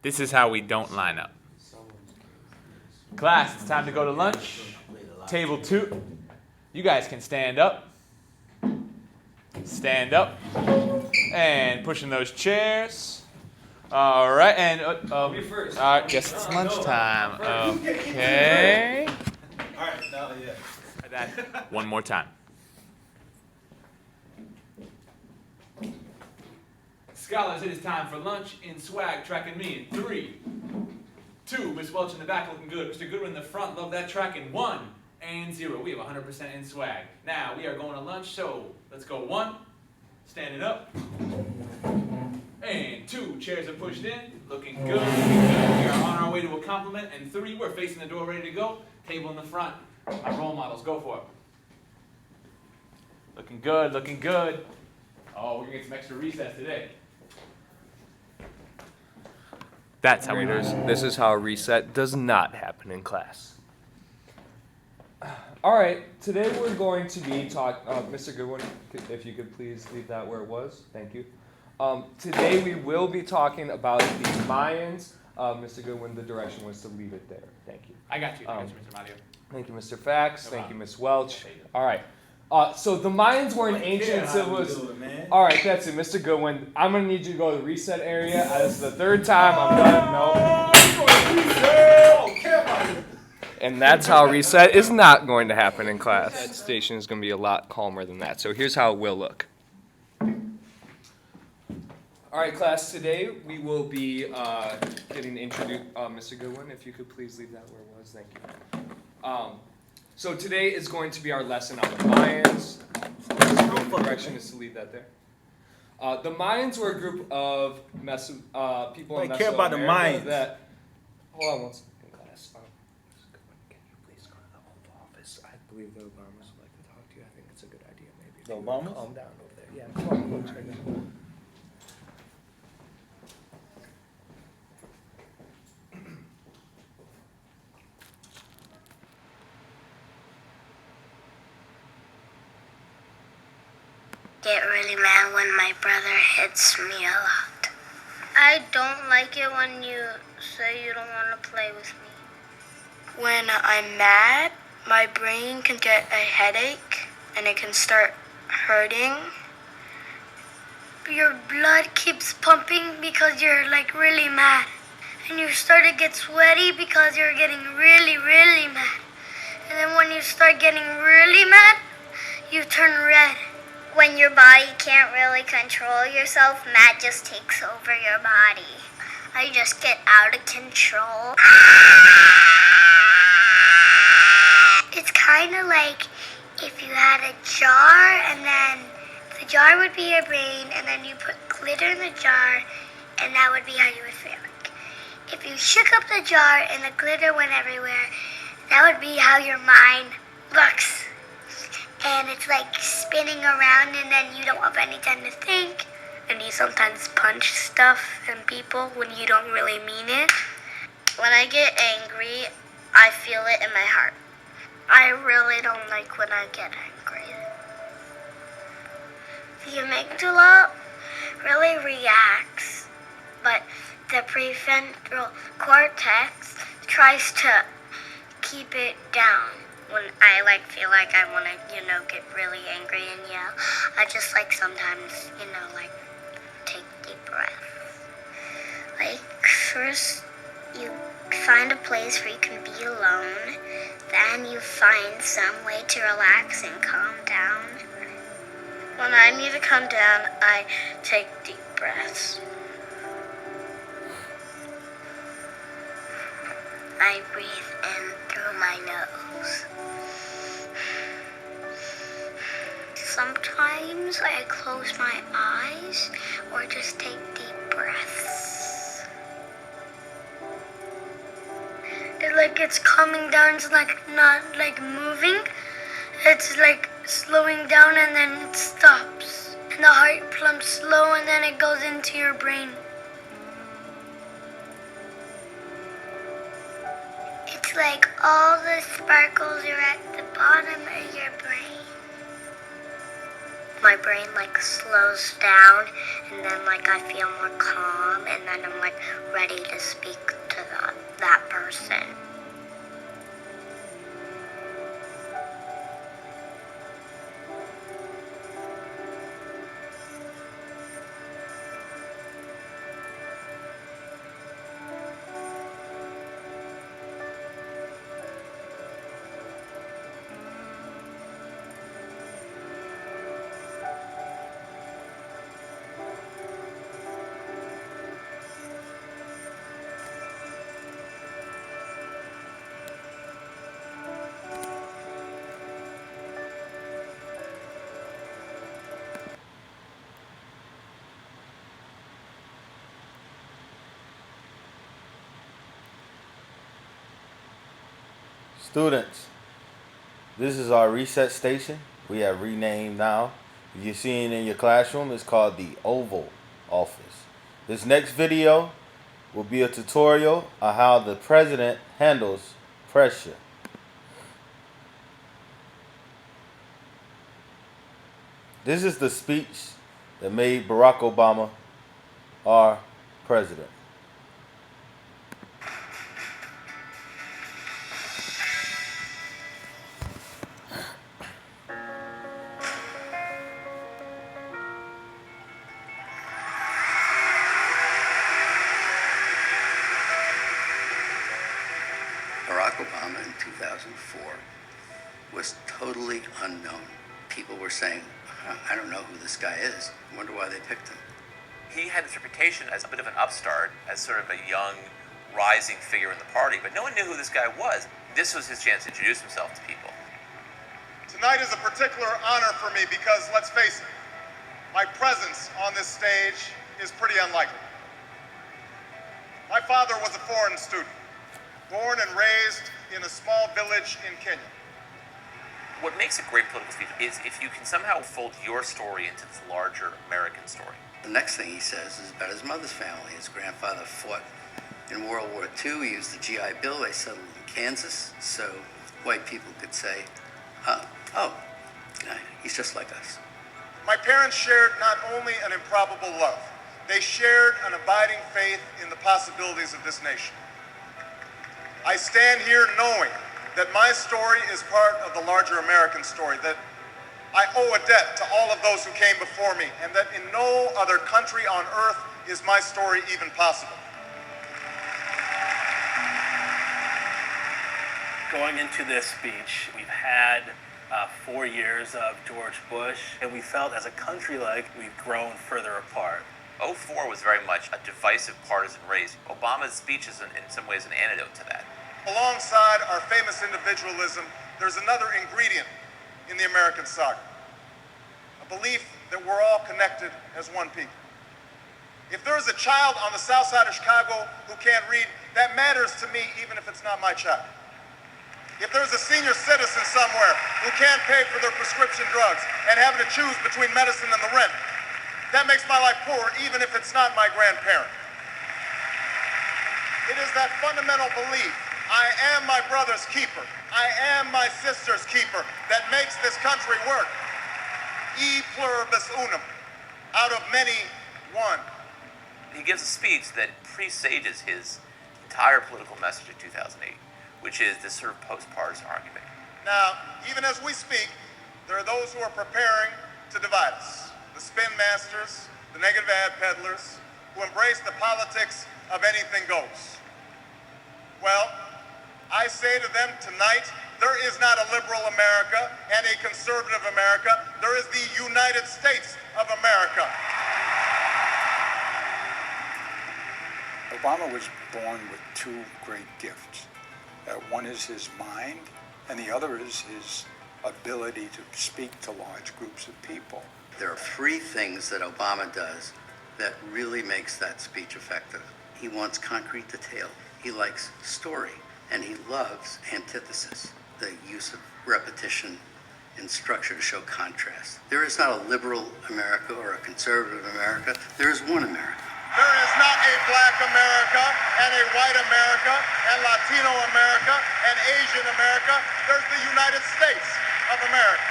This is how we don't line up. Class, it's time to go to lunch. Table 2. You guys can stand up. Stand up. And pushing those chairs. All right, and Me first. all right, guess it's lunchtime. Okay. All right, now, yeah. One more time. Scholars, it is time for lunch in swag. Tracking me in 3, 2. Miss Welch in the back looking good. Mr. Goodwin in the front. Love that tracking. 1 and 0. We have 100% in swag. Now we are going to lunch, so let's go. 1. Standing up. And 2. Chairs are pushed in. Looking good. Looking good. We are on our way to a compliment. And 3. We're facing the door, ready to go. Table in the front. Our role models. Go for it. Looking good. Looking good. Oh, we're going to get some extra recess today. That's how we do Readers, it. this is how a reset does not happen in class. All right, today we're going to be Mr. Goodwin, if you could please leave that where it was. Thank you. Today we will be talking about the Mayans. Mr. Goodwin, the direction was to leave it there. Thank you. I got you, Mr. Mario. Thank you, Mr. Fax. No Thank problem. you, Miss Welch. All right. So the Mayans were an ancient civilization. man. All right, that's it, Mr. Goodwin. I'm gonna need you to go to the reset area. This is the 3rd time I'm done. No. And that's how reset is not going to happen in class. That station is going to be a lot calmer than that. So here's how it will look. All right, class. Today we will be getting introduced. Mr. Goodwin, if you could please leave that where it was. Thank you. So today is going to be our lesson on the Mayans. The direction is to leave that there. The Mayans were a group of people in I care about the Mayans. that. Hold on one second, class. Mr. Goodwin, can you please go to the Oval Office? I believe the Obamas would like to talk to you. I think it's a good idea, maybe. The Obamas? Calm down over there. Yeah, come on, check it out. Get really mad when my brother hits me a lot. I don't like it when you say you don't want to play with me. When I'm mad, my brain can get a headache and it can start hurting. Your blood keeps pumping because you're like really mad. And you start to get sweaty because you're getting really, really mad. And then when you start getting really mad, you turn red. When your body can't really control yourself, mad just takes over your body. I just get out of control. It's kind of like if you had a jar and then the jar would be your brain and then you put glitter in the jar and that would be how you would feel like. If you shook up the jar and the glitter went everywhere, that would be how your mind looks. And it's like spinning around and then you don't have any time to think. And you sometimes punch stuff and people when you don't really mean it. When I get angry, I feel it in my heart. I really don't like when I get angry. The amygdala really reacts, but the prefrontal cortex tries to keep it down. When I feel like I want to, get really angry and yell, I just sometimes, take deep breaths. First you find a place where you can be alone, then you find some way to relax and calm down. When I need to calm down, I take deep breaths. I breathe in through my nose. Sometimes I close my eyes or just take deep breaths. It's coming down, it's not moving. It's slowing down and then it stops. And the heart pumps slow and then it goes into your brain. It's like all the sparkles are at the bottom of your brain. my brain like slows down, and then like I feel more calm, and then I'm like ready to speak to that person. Students, this is our reset station. We have renamed now. If you're seeing in your classroom, it's called the Oval Office. This next video will be a tutorial on how the president handles pressure. This is the speech that made Barack Obama our president. Barack Obama in 2004 was totally unknown. People were saying, I don't know who this guy is. I wonder why they picked him. He had his reputation as a bit of an upstart, as sort of a young, rising figure in the party, but no one knew who this guy was. This was his chance to introduce himself to people. Tonight is a particular honor for me because, let's face it, my presence on this stage is pretty unlikely. My father was a foreign student, born and raised in a small village in Kenya. What makes a great political speech is if you can somehow fold your story into this larger American story. The next thing he says is about his mother's family. His grandfather fought in World War II. He used the GI Bill. They settled in Kansas, so white people could say, he's just like us. My parents shared not only an improbable love, they shared an abiding faith in the possibilities of this nation. I stand here knowing that my story is part of the larger American story, that I owe a debt to all of those who came before me, and that in no other country on earth is my story even possible. Going into this speech, we've had 4 years of George Bush, and we felt as a country like we've grown further apart. 2004 was very much a divisive partisan race. Obama's speech is in some ways an antidote to that. Alongside our famous individualism, there's another ingredient in the American saga, a belief that we're all connected as one people. If there's a child on the south side of Chicago who can't read, that matters to me even if it's not my child. If there's a senior citizen somewhere who can't pay for their prescription drugs and having to choose between medicine and the rent, that makes my life poor even if it's not my grandparent. It is that fundamental belief, I am my brother's keeper, I am my sister's keeper, that makes this country work. E pluribus unum, out of many, one. He gives a speech that presages his entire political message in 2008, which is this sort of post-partisan argument. Now, even as we speak, there are those who are preparing to divide us. The spin masters, the negative ad peddlers, who embrace the politics of anything goes. Well, I say to them tonight, there is not a liberal America and a conservative America. There is the United States of America. Obama was born with two great gifts. One is his mind, and the other is his ability to speak to large groups of people. There are three things that Obama does that really makes that speech effective. He wants concrete detail. He likes story, and he loves antithesis, the use of repetition in structure to show contrast. There is not a liberal America or a conservative America. There is one America. There is not a black America and a white America and Latino America and Asian America. There's the United States of America.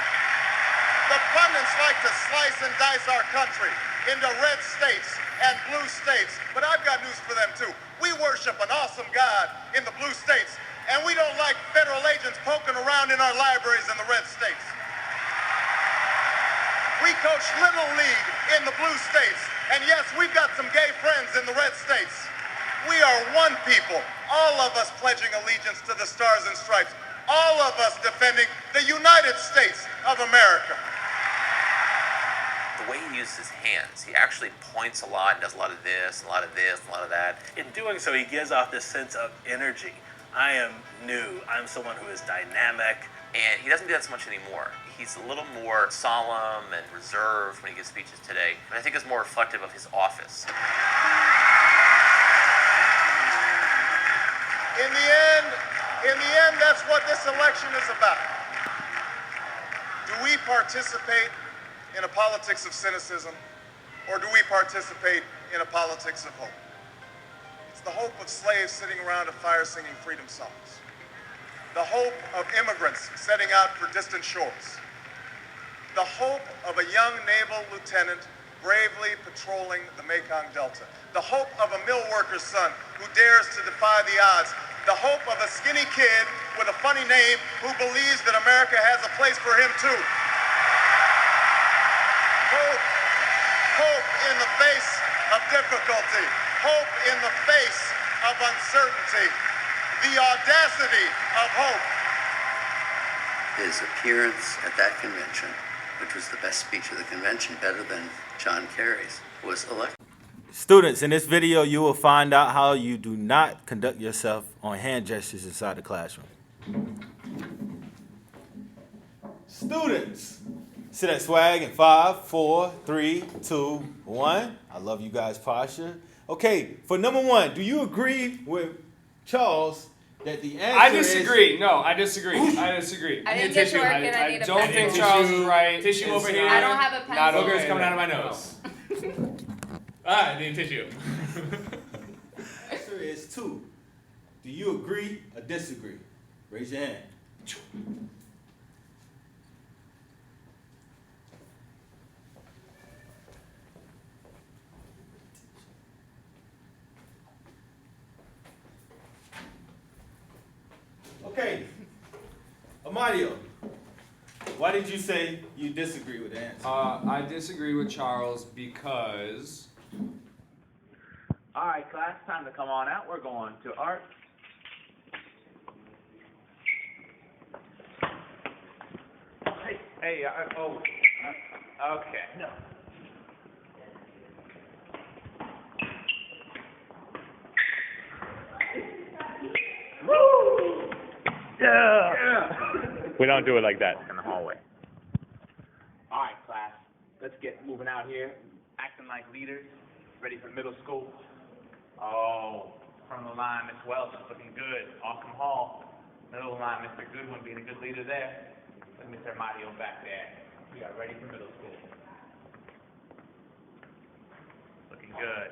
The Pundits like to slice and dice our country into red states and blue states, but I've got news for them too. We worship an awesome God in the blue states, and we don't like federal agents poking around in our libraries in the red states. We coach Little League in the blue states, and yes, we've got some gay friends in the red states. We are one people, all of us pledging allegiance to the Stars and Stripes, all of us defending the United States of America. The way he uses his hands, he actually points a lot and does a lot of this, a lot of this, a lot of that. In doing so, he gives off this sense of energy. I am new. I'm someone who is dynamic. And he doesn't do that so much anymore. He's a little more solemn and reserved when he gives speeches today, but I think it's more reflective of his office. In the end, that's what this election is about. Do we participate in a politics of cynicism, or do we participate in a politics of hope? It's the hope of slaves sitting around a fire singing freedom songs. The hope of immigrants setting out for distant shores. The hope of a young naval lieutenant bravely patrolling the Mekong Delta. The hope of a mill worker's son who dares to defy the odds. The hope of a skinny kid with a funny name who believes that America has a place for him too. Hope in the face of difficulty. Hope in the face of uncertainty. The audacity of hope. His appearance at that convention, which was the best speech of the convention, better than John Kerry's, was elected. Students, in this video, you will find out how you do not conduct yourself on hand gestures inside the classroom. Students, sit at swag in 5, 4, 3, 2, 1. I love you guys' posture. Okay, for number 1, do you agree with Charles that the answer I disagree. No, I disagree. I disagree. I didn't get to work and I need a don't pencil. think Charles is right. Tissue It's over here. not- I don't have a pencil. Not Boogers okay. coming out of my nose. Ah, I need tissue. answer is 2. Do you agree or disagree? Raise your hand. Okay, Amadio, why did you say you disagree with the answer? I disagree with Charles because All right, class, time to come on out. We're going to art. Hey, okay. No. Woo! Yeah! We don't do it like that. In the hallway. All right, class, let's get moving out here, acting like leaders, ready for middle school. Oh, front of the line, Miss Wells is looking good. Awesome Hall. Middle of the line, Mr. Goodwin being a good leader there. And Mr. Mario back there. We are ready for middle school. Looking good.